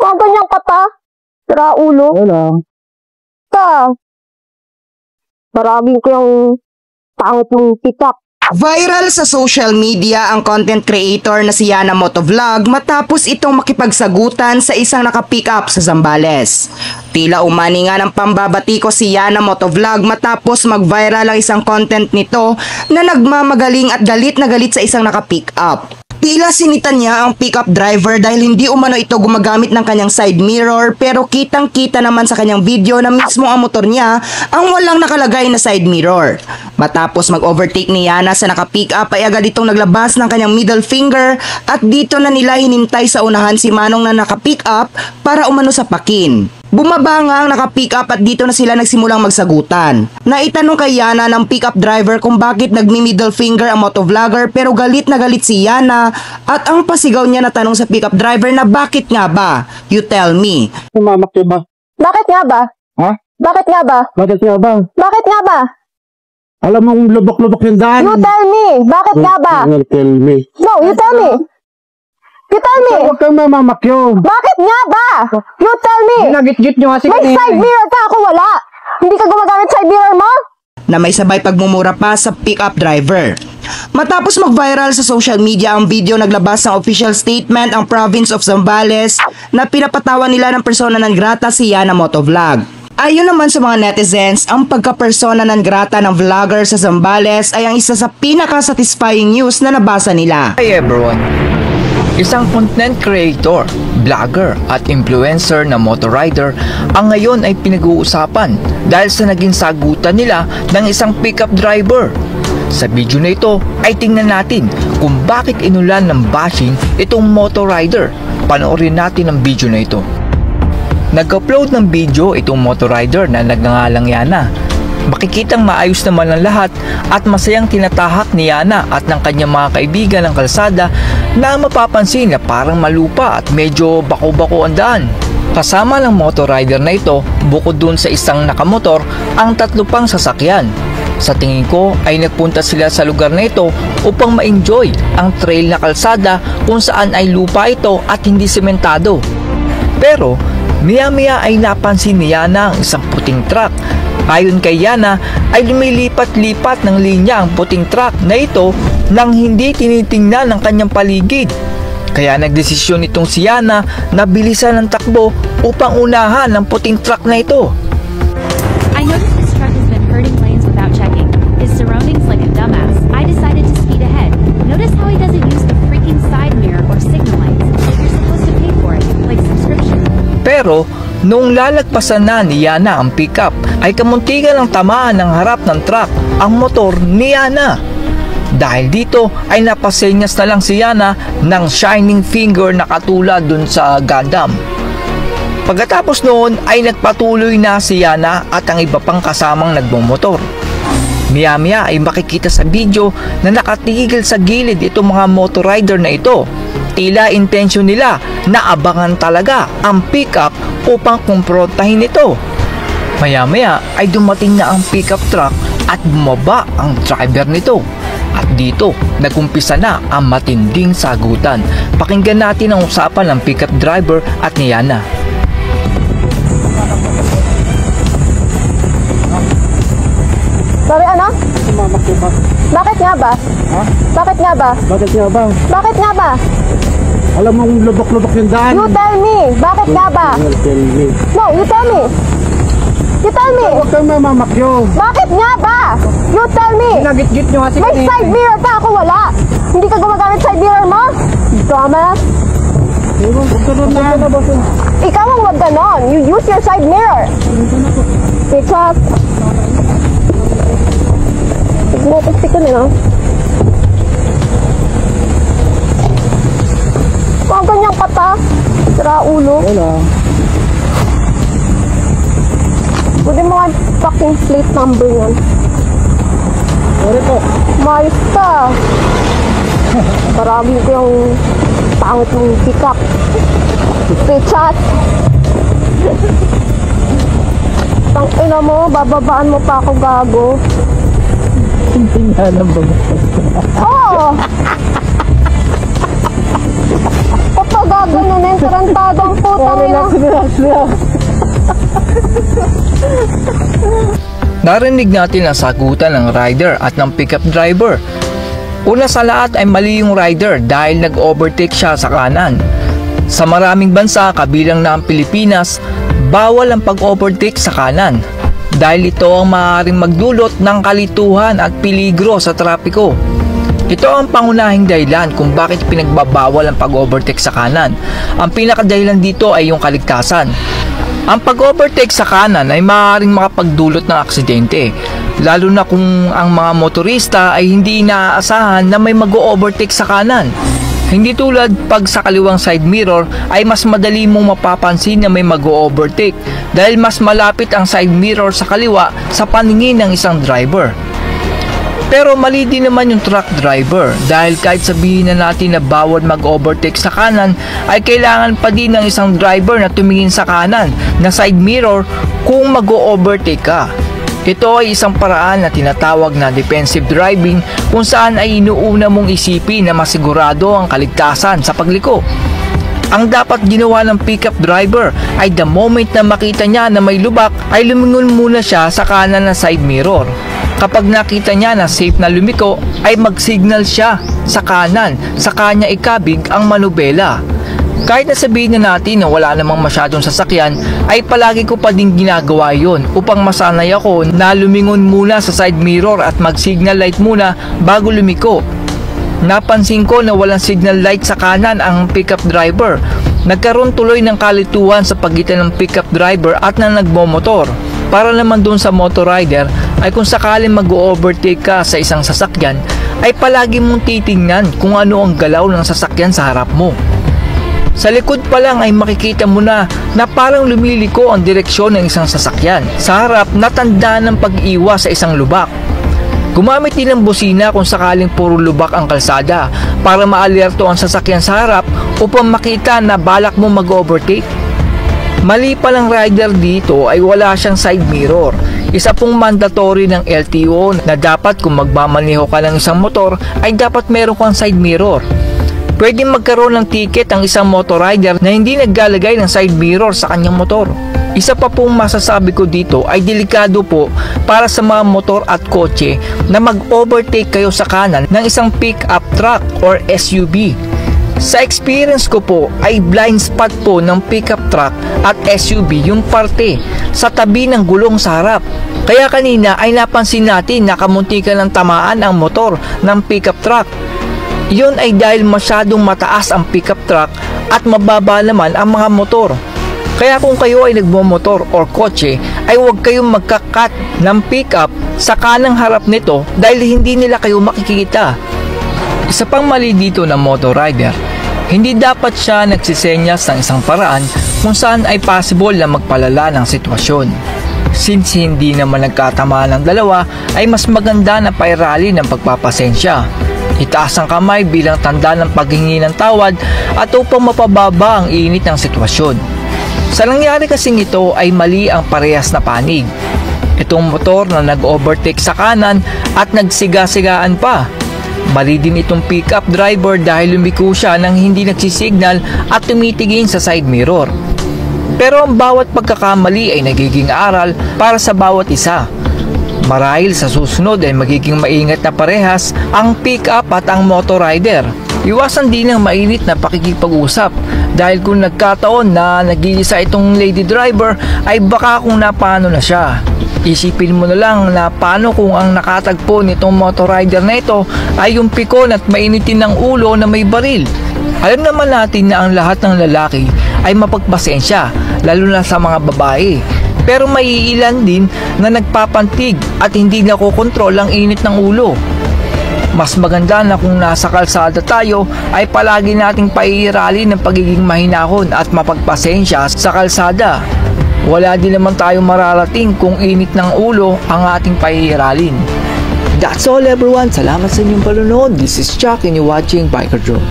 Mga ganyan ka pa? Sira ulo? Wala. Maraming ko yung pangit ng pick-up. Viral sa social media ang content creator na si Yana Motovlog matapos itong makipagsagutan sa isang naka-pick up sa Zambales. Tila umani nga ng pambabatiko si Yana Motovlog matapos mag-viral ang isang content nito na nagmamagaling at galit na galit sa isang naka-pick up. Tila sinitan niya ang pickup driver dahil hindi umano ito gumagamit ng kanyang side mirror, pero kitang-kita naman sa kanyang video na mismo ang motor niya ang walang nakalagay na side mirror. Matapos mag-overtake ni Yana sa naka-pick up ay agad itong naglabas ng kanyang middle finger at dito na nila hinintay sa unahan si Manong na naka-pick up para umano sa pakin. Bumaba nga ang naka-pick up at dito na sila nagsimulang magsagutan. Naitanong kay Yana ng pick-up driver kung bakit nagmi-middle finger ang motovlogger, pero galit na galit si Yana at ang pasigaw niya na tanong sa pick-up driver na bakit nga ba? You tell me. Sumamak ka ba? Bakit nga ba? Ha? Bakit nga ba? Bakit nga ba? Bakit nga ba? Alam mo kung lubok-lubok yung daan. You tell me! Bakit nga ba? You tell me. No, you tell me! You tell me! Huwag kang mamamakyo. Bakit nga ba? You tell me! Nagit-git nyo kasi May side mirror ka, ako wala! Hindi ka gumagamit side mirror mo? Na may sabay pagmumura pa sa pick-up driver. Matapos mag-viral sa social media ang video, naglabas ng official statement ang province of Zambales na pinapatawan nila ng persona non grata si Yana Motovlog. Ayon naman sa mga netizens, ang pagka-persona non grata ng vlogger sa Zambales ay ang isa sa pinaka-satisfying news na nabasa nila. Hi everyone! Isang content creator, vlogger at influencer na motorrider ang ngayon ay pinag-uusapan dahil sa naging sagutan nila ng isang pickup driver. Sa video na ito ay tingnan natin kung bakit inulan ng bashing itong motorrider. Panoorin natin ang video na ito. Nag-upload ng video itong motorrider na nagngangalang Yana. Makikitang maayos naman ang lahat at masayang tinatahak ni Yana at ng kanyang mga kaibigan ng kalsada na mapapansin na parang malupa at medyo bako-bako ang daan. Kasama ng motorrider na ito, bukod dun sa isang nakamotor, ang 3 pang sasakyan. Sa tingin ko ay nagpunta sila sa lugar na ito upang ma-enjoy ang trail na kalsada kung saan ay lupa ito at hindi sementado. Pero maya-maya ay napansin ni Yana ang isang puting truck. Ayon kay Yana ay lumilipat-lipat ng linya ang puting truck na ito nang hindi tinitingnan ng kanyang paligid. Kaya nagdesisyon itong si Yana na bilisan ng takbo upang unahan ng puting truck na ito. I noticed this truck has been hurting lanes without checking his surroundings like a dumbass. I decided to speed ahead. Notice how he doesn't use the freaking side mirror or signal lights. You're supposed to pay for it, like subscription. Pero noong lalagpasan na ni Yana ang pickup ay kamuntikan ng tamaan ng harap ng truck ang motor ni Yana. Dahil dito ay napasenyas na lang si Yana ng shining finger na katulad dun sa Gundam. Pagkatapos noon ay nagpatuloy na si Yana at ang iba pang kasamang nagmumotor. Maya-maya ay makikita sa video na nakatigil sa gilid itong mga motorrider na ito. Tila intensyon nila na abangan talaga ang pickup upang kumprontahin ito. Maya-maya ay dumating na ang pickup truck at bumaba ang driver nito. At dito, nagumpisa na ang matinding sagutan. Pakinggan natin ang usapan ng pickup driver at ni Yana. Sorry, ano? Sumamak ka ba? Bakit nga ba? Ha? Bakit nga ba? Bakit nga ba? Bakit nga ba? Alam mo kung lubok-lubok yung daan. You tell me! Bakit nga ba? You tell me. No, you tell me! You tell me! Huwag kang mamamakyo. Bakit nga ba? You tell me! Nagit-git nyo kasi May side mirror ka, ako wala! Hindi ka gumagamit side mirror mo? Dumbass! Ikaw ang wag ganon! You use your side mirror! Because... Tigmotok ko nila. Mga ganyang kata. Sira ulo. Wala. Pwede mo nga fucking plate number yan. Sorry po. Mayos ka. Parami ko yung pangit ng pick-up. Pichat. Tangina mo, bababaan mo pa ako, gago. Hindi nga lang ba? Oo! Kapag gaganunin, tarantadong putang ina slow. Narinig natin ang sagutan ng rider at ng pickup driver. Una sa lahat ay mali yung rider dahil nag-overtake siya sa kanan. Sa maraming bansa kabilang na ang Pilipinas, bawal ang pag-overtake sa kanan dahil ito ang maaaring magdulot ng kalituhan at peligro sa trapiko. Ito ang pangunahing dahilan kung bakit pinagbabawal ang pag-overtake sa kanan. Ang pinakadahilan dito ay yung kaligtasan. Ang pag-overtake sa kanan ay maaaring makapagdulot ng aksidente, lalo na kung ang mga motorista ay hindi inaasahan na may mag-overtake sa kanan. Hindi tulad pag sa kaliwang side mirror ay mas madali mong mapapansin na may mag-overtake dahil mas malapit ang side mirror sa kaliwa sa paningin ng isang driver. Pero mali din naman yung truck driver dahil kahit sabihin na natin na bawal mag-overtake sa kanan ay kailangan pa din ng isang driver na tumingin sa kanan na side mirror kung mag-overtake ka. Ito ay isang paraan na tinatawag na defensive driving kung saan ay inuuna mong isipin na masigurado ang kaligtasan sa pagliko. Ang dapat ginawa ng pickup driver ay the moment na makita niya na may lubak ay lumingon muna siya sa kanan na side mirror. Kapag nakita niya na safe na lumiko ay mag-signal siya sa kanan sa kanya ikabig ang manubela. Kahit na sabihin na natin na wala namang masyadong sasakyan ay palagi ko pa din ginagawa yon upang masanay ako na lumingon muna sa side mirror at mag-signal light muna bago lumiko. Napansin ko na walang signal light sa kanan ang pickup driver. Nagkaroon tuloy ng kalituhan sa pagitan ng pickup driver at ng nagmomotor. Para naman dun sa motor rider ay kung sakaling mag-overtake ka sa isang sasakyan ay palagi mong titingnan kung ano ang galaw ng sasakyan sa harap mo. Sa likod pa lang ay makikita mo na parang lumiliko ang direksyon ng isang sasakyan. Sa harap natandaan ng pag-iwas sa isang lubak. Gumamit din ng busina kung sakaling puro lubak ang kalsada para maalerto ang sasakyan sa harap upang makita na balak mo mag-overtake. Mali pa lang rider dito ay wala siyang side mirror. Isa pong mandatory ng LTO na dapat kung magmamaneho ka ng isang motor ay dapat meron kang side mirror. Pwede magkaroon ng ticket ang isang motor rider na hindi naglalagay ng side mirror sa kanyang motor. Isa pa pong masasabi ko dito ay delikado po para sa mga motor at kotse na mag-overtake kayo sa kanan ng isang pick-up truck or SUV. Sa experience ko po ay blind spot po ng pickup truck at SUV yung parte sa tabi ng gulong sa harap. Kaya kanina ay napansin natin na kamuntikan ng tamaan ang motor ng pickup truck. Yun ay dahil masyadong mataas ang pickup truck at mababa naman ang mga motor. Kaya kung kayo ay nagmomotor or kotse ay huwag kayong magkakat ng pickup sa kanang harap nito dahil hindi nila kayo makikita. Isa pang mali dito ng motor rider, hindi dapat siya nagsisenyas ng isang paraan kung saan ay possible na magpalala ng sitwasyon. Since hindi naman nagkatamaan ng dalawa, ay mas maganda na pairali ng pagpapasensya. Itaas ang kamay bilang tanda ng paghingi ng tawad at upang mapababa ang init ng sitwasyon. Sa nangyari kasing ito ay mali ang parehas na panig. Itong motor na nag-overtake sa kanan at nagsiga-sigaan pa. Mali din itong pickup driver dahil lumiko siya nang hindi nagsisignal at tumitingin sa side mirror. Pero ang bawat pagkakamali ay nagiging aral para sa bawat isa. Marahil sa susunod ay magiging maingat na parehas ang pickup at ang motor rider. Iwasan din ang mainit na pakikipag-usap dahil kung nagkataon na nag-iisa itong lady driver ay baka kung napano na siya. Isipin mo na lang na paano kung ang nakatagpo nitong motor rider na ito ay yung pikon at mainitin ng ulo na may baril. Alam naman natin na ang lahat ng lalaki ay mapagpasensya, lalo na sa mga babae. Pero may ilan din na nagpapantig at hindi nakokontrol ang init ng ulo. Mas maganda na kung nasa kalsada tayo ay palagi nating paiirali ng pagiging mahinahon at mapagpasensya sa kalsada. Wala din naman tayong mararating kung init ng ulo ang ating paiiralin. That's all everyone. Salamat sa inyong panonood. This is Chuck and you're watching Biker Drone.